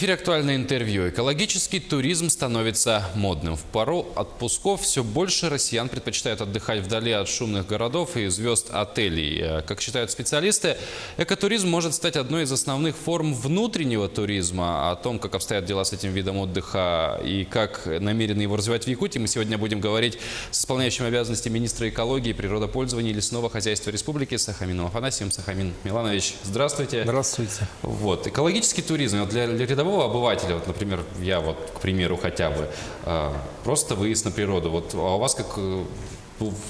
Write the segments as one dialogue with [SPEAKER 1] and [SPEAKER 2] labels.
[SPEAKER 1] эфире «Актуальное интервью». Экологический туризм становится модным. В пору отпусков все больше россиян предпочитают отдыхать вдали от шумных городов и звезд отелей. Как считают специалисты, экотуризм может стать одной из основных форм внутреннего туризма. О том, как обстоят дела с этим видом отдыха и как намерены его развивать в Якутии, мы сегодня будем говорить с исполняющим обязанности министра экологии, природопользования и лесного хозяйства республики Сахамином Афанасьевым. Сахамин Миланович, здравствуйте.
[SPEAKER 2] Здравствуйте.
[SPEAKER 1] Вот. Экологический туризм для рядового обывателя, вот, например, я вот, к примеру, хотя бы, просто выезд на природу. Вот, а у вас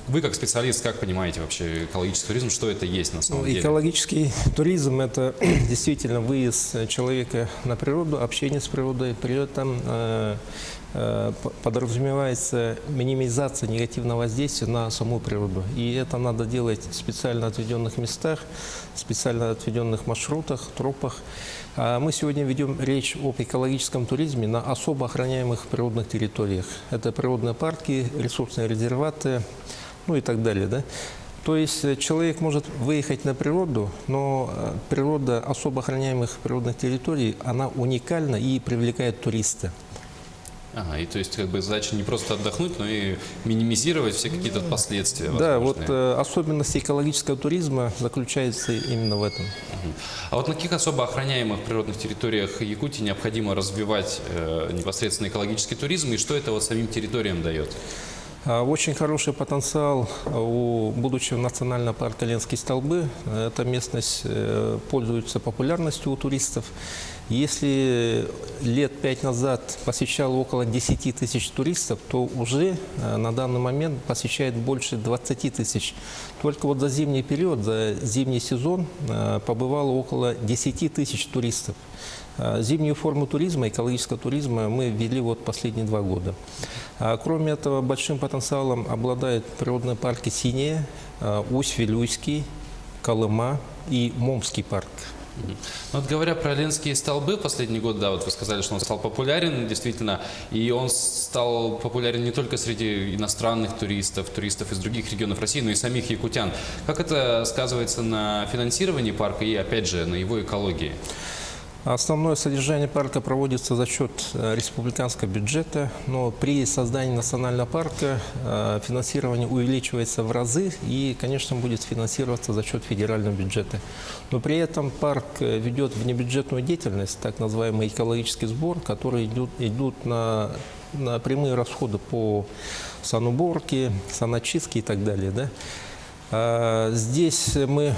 [SPEAKER 1] вы как специалист, как понимаете вообще экологический туризм, что это есть на самом деле?
[SPEAKER 2] Экологический туризм – это действительно выезд человека на природу, общение с природой, при этом подразумевается минимизация негативного воздействия на саму природу. И это надо делать в специально отведенных местах, специально отведенных маршрутах, тропах. Мы сегодня ведем речь об экологическом туризме на особо охраняемых природных территориях. Это природные парки, ресурсные резерваты, ну и так далее. Да? То есть человек может выехать на природу, но природа особо охраняемых природных территорий, она уникальна и привлекает туриста.
[SPEAKER 1] Ага, и то есть как бы задача не просто отдохнуть, но и минимизировать все какие-то последствия.
[SPEAKER 2] Да, вот особенность экологического туризма заключается именно в этом.
[SPEAKER 1] А вот на каких особо охраняемых природных территориях Якутии необходимо развивать непосредственно экологический туризм, и что это вот самим территориям дает?
[SPEAKER 2] Очень хороший потенциал у будущего национального парка Ленские столбы. Эта местность пользуется популярностью у туристов. Если лет 5 назад посещало около 10 тысяч туристов, то уже на данный момент посещает больше 20 тысяч. Только вот за зимний период, за зимний сезон побывало около 10 тысяч туристов. Зимнюю форму туризма, экологического туризма мы ввели вот последние 2 года. Кроме этого, большим потенциалом обладают природные парки Синяя, Усть-Вилюйский, Колыма и Момский парк.
[SPEAKER 1] Вот говоря про Ленские столбы, последний год, да, вот вы сказали, что он стал популярен, действительно, и он стал популярен не только среди иностранных туристов, туристов из других регионов России, но и самих якутян. Как это сказывается на финансировании парка и, опять же, на его экологии?
[SPEAKER 2] Основное содержание парка проводится за счет республиканского бюджета, но при создании национального парка финансирование увеличивается в разы и, конечно, будет финансироваться за счет федерального бюджета. Но при этом парк ведет внебюджетную деятельность, так называемый экологический сбор, который идут на прямые расходы по сануборке, саночистке и так далее. Да? Здесь мы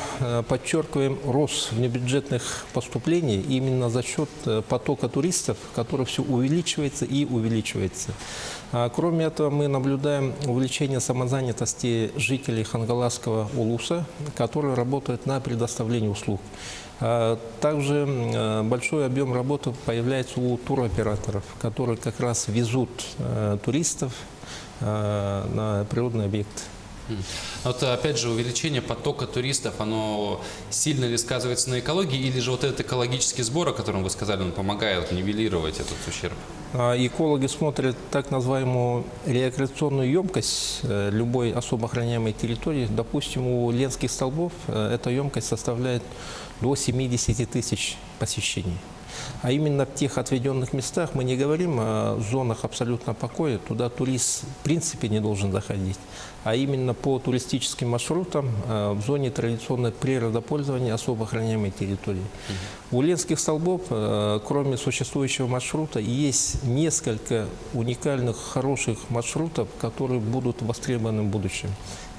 [SPEAKER 2] подчеркиваем рост внебюджетных поступлений именно за счет потока туристов, который все увеличивается и увеличивается. Кроме этого, мы наблюдаем увеличение самозанятости жителей Хангаласского улуса, которые работают на предоставлении услуг. Также большой объем работы появляется у туроператоров, которые как раз везут туристов на природный объект.
[SPEAKER 1] Вот опять же, увеличение потока туристов, оно сильно ли сказывается на экологии, или же вот этот экологический сбор, о котором вы сказали, он помогает нивелировать этот ущерб?
[SPEAKER 2] Экологи смотрят так называемую рекреационную емкость любой особо охраняемой территории. Допустим, у Ленских столбов эта емкость составляет до 70 тысяч посещений. А именно в тех отведенных местах, мы не говорим о зонах абсолютно покоя, туда турист в принципе не должен заходить, а именно по туристическим маршрутам в зоне традиционного природопользования особо охраняемой территории. У Ленских столбов, кроме существующего маршрута, есть несколько уникальных, хороших маршрутов, которые будут востребованы в будущем.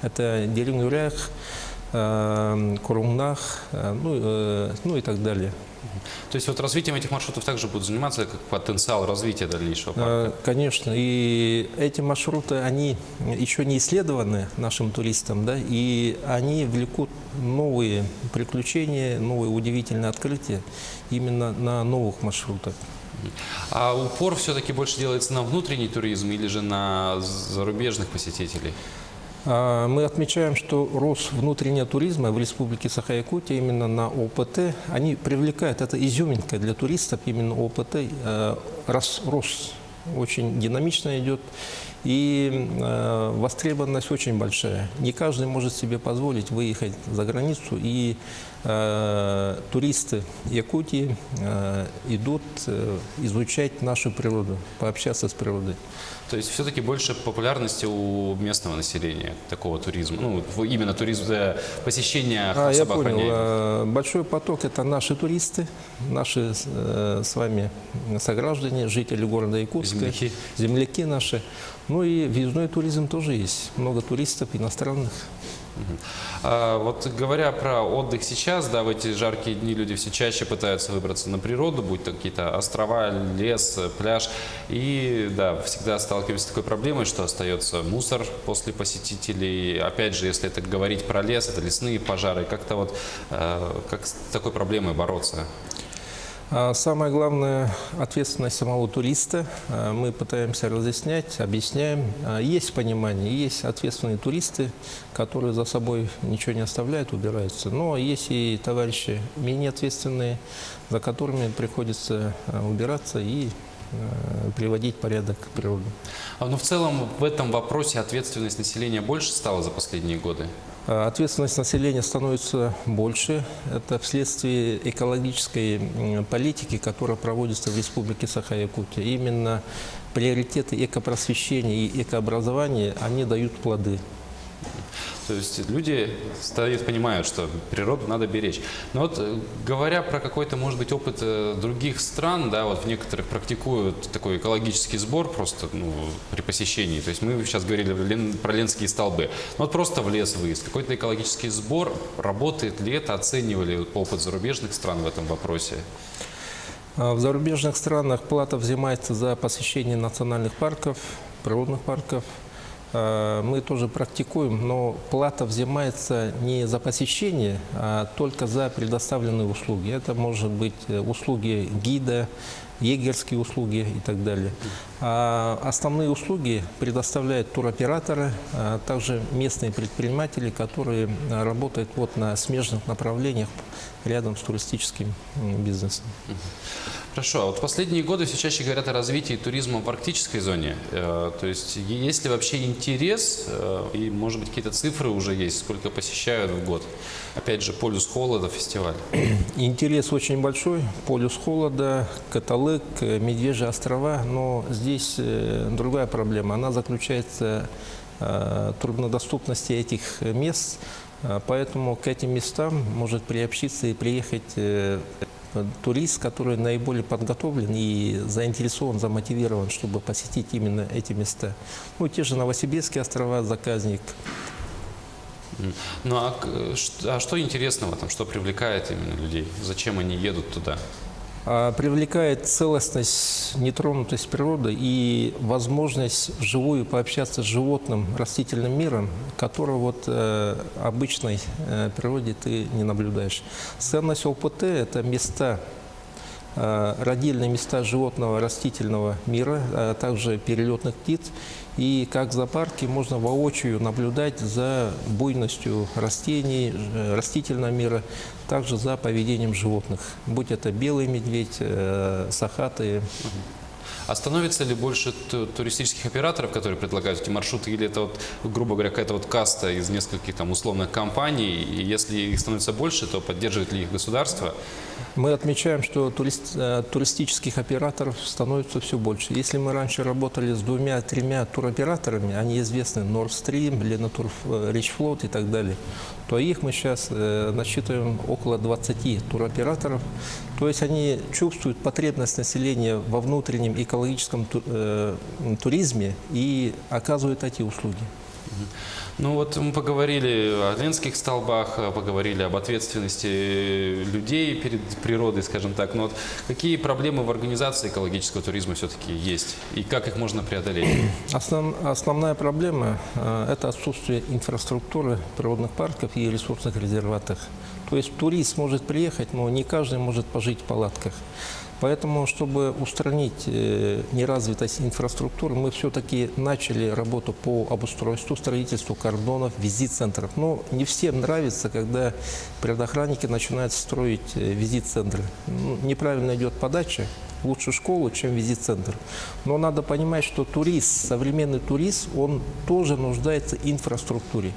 [SPEAKER 2] Это Дерингюрях, Курунгнах, ну и так далее.
[SPEAKER 1] То есть вот развитием этих маршрутов также будут заниматься как потенциал развития дальнейшего парка?
[SPEAKER 2] Конечно. И эти маршруты, они еще не исследованы нашим туристам, да, и они влекут новые приключения, новые удивительные открытия именно на новых маршрутах.
[SPEAKER 1] А упор все-таки больше делается на внутренний туризм или же на зарубежных посетителей?
[SPEAKER 2] Мы отмечаем, что рост внутреннего туризма в Республике Саха-Якутия именно на ОПТ, они привлекают, это изюминка для туристов, именно ОПТ, рост очень динамично идет. И востребованность очень большая. Не каждый может себе позволить выехать за границу, и туристы Якутии идут изучать нашу природу, пообщаться с природой.
[SPEAKER 1] То есть все-таки больше популярности у местного населения такого туризма, ну, именно туризм для посещения
[SPEAKER 2] Я
[SPEAKER 1] особо
[SPEAKER 2] понял.
[SPEAKER 1] охраняемых.
[SPEAKER 2] Большой поток – это наши туристы, наши с вами сограждане, жители города Якутска,
[SPEAKER 1] Земляки.
[SPEAKER 2] земляки наши. Ну и въездной туризм тоже есть. Много туристов иностранных.
[SPEAKER 1] Вот говоря про отдых сейчас, да, в эти жаркие дни люди все чаще пытаются выбраться на природу, будь то какие-то острова, лес, пляж. И да, всегда сталкиваемся с такой проблемой, что остается мусор после посетителей. Опять же, если это говорить про лес, это лесные пожары. Как-то вот как с такой проблемой бороться?
[SPEAKER 2] Самое главное – ответственность самого туриста. Мы пытаемся разъяснять, объясняем. Есть понимание, есть ответственные туристы, которые за собой ничего не оставляют, убираются. Но есть и товарищи менее ответственные, за которыми приходится убираться и приводить порядок в природу.
[SPEAKER 1] Но в целом в этом вопросе ответственность населения больше стала за последние годы?
[SPEAKER 2] Ответственность населения становится больше. Это вследствие экологической политики, которая проводится в Республике Саха-Якутия. Именно приоритеты экопросвещения и экообразования, они дают плоды.
[SPEAKER 1] То есть люди понимают, что природу надо беречь. Но вот говоря про какой-то, может быть, опыт других стран, да, вот в некоторых практикуют такой экологический сбор просто при посещении. То есть мы сейчас говорили про ленские столбы. Но вот просто в лес выезд. Какой-то экологический сбор, работает ли это, оценивали опыт зарубежных стран в этом вопросе?
[SPEAKER 2] В зарубежных странах плата взимается за посещение национальных парков, природных парков. Мы тоже практикуем, но плата взимается не за посещение, а только за предоставленные услуги. Это может быть услуги гида, егерские услуги и так далее. А основные услуги предоставляют туроператоры, а также местные предприниматели, которые работают вот на смежных направлениях рядом с туристическим бизнесом.
[SPEAKER 1] Хорошо. А вот последние годы все чаще говорят о развитии туризма в арктической зоне. То есть есть ли вообще интерес, и, может быть, какие-то цифры уже есть, сколько посещают в год? Опять же, «Полюс холода» фестиваль.
[SPEAKER 2] Интерес очень большой. «Полюс холода», «Каталык», «Медвежьи острова». Но здесь другая проблема. Она заключается в труднодоступности этих мест. Поэтому к этим местам может приобщиться и приехать турист, который наиболее подготовлен и заинтересован, замотивирован, чтобы посетить именно эти места. Ну, те же Новосибирские острова, Заказник.
[SPEAKER 1] Ну а что интересного там, что привлекает именно людей? Зачем они едут туда?
[SPEAKER 2] Привлекает целостность, нетронутость природы и возможность вживую пообщаться с животным, растительным миром, которого вот обычной природе ты не наблюдаешь. Ценность ОПТ – это места, родильные места животного, растительного мира, а также перелетных птиц. И как в зоопарке можно воочию наблюдать за буйностью растений, растительного мира, также за поведением животных, будь это белый медведь, сахатые.
[SPEAKER 1] А становится ли больше туристических операторов, которые предлагают эти маршруты, или это, вот, грубо говоря, какая-то вот каста из нескольких там условных компаний, и если их становится больше, то поддерживает ли их государство?
[SPEAKER 2] Мы отмечаем, что туристических операторов становится все больше. Если мы раньше работали с 2-3 туроператорами, они известны, Nordstream, Ленатур, Ричфлот и так далее, то их мы сейчас насчитываем около 20 туроператоров. То есть они чувствуют потребность населения во внутреннем экологическом туризме и оказывают эти услуги.
[SPEAKER 1] Ну вот мы поговорили о ленских столбах, поговорили об ответственности людей перед природой, скажем так. Но вот какие проблемы в организации экологического туризма все-таки есть? И как их можно преодолеть?
[SPEAKER 2] Основная проблема – это отсутствие инфраструктуры природных парков и ресурсных резерватов. То есть турист может приехать, но не каждый может пожить в палатках. Поэтому, чтобы устранить неразвитость инфраструктуры, мы все-таки начали работу по обустройству, строительству кордонов, визит-центров. Но не всем нравится, когда природоохранники начинают строить визит-центры. Неправильно идет подача лучшую школу, чем визит-центр. Но надо понимать, что турист, современный турист, он тоже нуждается в инфраструктуре.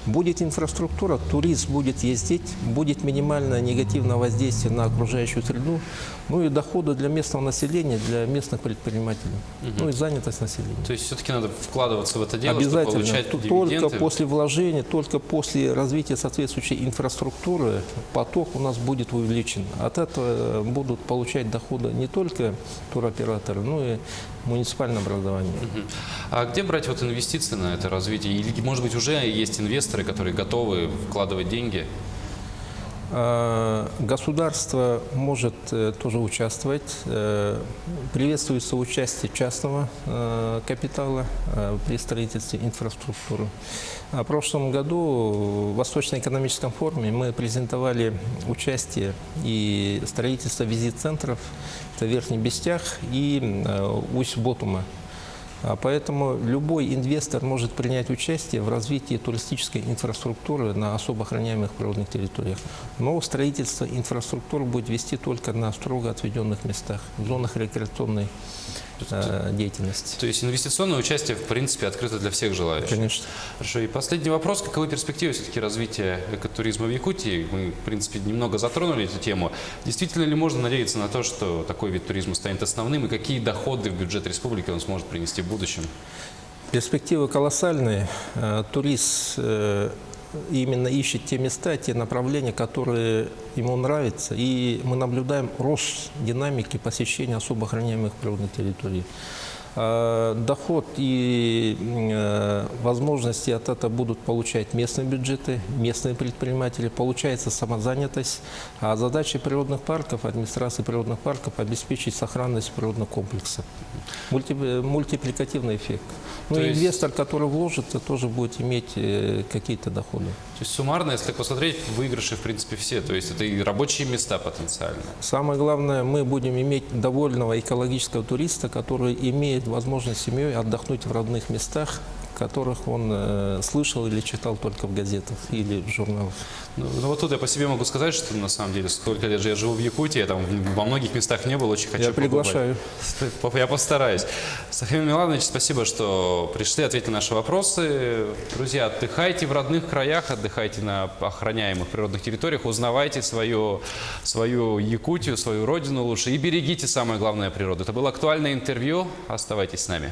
[SPEAKER 2] Будет инфраструктура, турист будет ездить, будет минимальное негативное воздействие на окружающую среду, ну и доходы для местного населения, для местных предпринимателей, ну и занятость населения.
[SPEAKER 1] То есть все-таки надо вкладываться в это дело, чтобы
[SPEAKER 2] Обязательно.
[SPEAKER 1] получать
[SPEAKER 2] Только
[SPEAKER 1] дивиденды?
[SPEAKER 2] после вложения, только после развития соответствующей инфраструктуры поток у нас будет увеличен. От этого будут получать доходы не только туроператоры, но и муниципальное образование.
[SPEAKER 1] А где брать вот инвестиции на это развитие? Или, может быть, уже есть инвесторы, которые готовы вкладывать деньги?
[SPEAKER 2] Государство может тоже участвовать. Приветствуется участие частного капитала при строительстве инфраструктуры. В прошлом году в Восточно-экономическом форуме мы презентовали участие и строительство визит-центров, это Верхний Бестях и Усть-Ботума. Поэтому любой инвестор может принять участие в развитии туристической инфраструктуры на особо охраняемых природных территориях. Но строительство инфраструктуры будет вести только на строго отведенных местах, в зонах рекреационной деятельности.
[SPEAKER 1] То есть инвестиционное участие, в принципе, открыто для всех желающих?
[SPEAKER 2] Конечно.
[SPEAKER 1] Хорошо. И последний вопрос. Каковы перспективы все-таки развития экотуризма в Якутии? Мы, в принципе, немного затронули эту тему. Действительно ли можно надеяться на то, что такой вид туризма станет основным? И какие доходы в бюджет республики он сможет принести в будущем?
[SPEAKER 2] Перспективы колоссальные. Турист именно ищет те места, те направления, которые ему нравятся. И мы наблюдаем рост динамики посещения особо охраняемых природных территорий. Доход и возможности от этого будут получать местные бюджеты, местные предприниматели, получается самозанятость. А задача природных парков, администрации природных парков обеспечить сохранность природного комплекса. Мультипликативный эффект. Ну,
[SPEAKER 1] То есть
[SPEAKER 2] инвестор, который вложится, тоже будет иметь какие-то доходы.
[SPEAKER 1] То есть суммарно, если посмотреть, выигрыши, в принципе, все. То есть это и рабочие места потенциально.
[SPEAKER 2] Самое главное, мы будем иметь довольного экологического туриста, который имеет возможность семьей отдохнуть в родных местах, которых он слышал или читал только в газетах или в журналах.
[SPEAKER 1] Ну, вот тут я по себе могу сказать, что на самом деле, сколько лет же я живу в Якутии, я там во многих местах не был, очень хочу
[SPEAKER 2] Я приглашаю.
[SPEAKER 1] побывать. Я постараюсь. Сахим Миланович, спасибо, что пришли, ответили на наши вопросы. Друзья, отдыхайте в родных краях, отдыхайте на охраняемых природных территориях, узнавайте свою Якутию, свою родину лучше и берегите, самое главное, природу. Это было актуальное интервью. Оставайтесь с нами.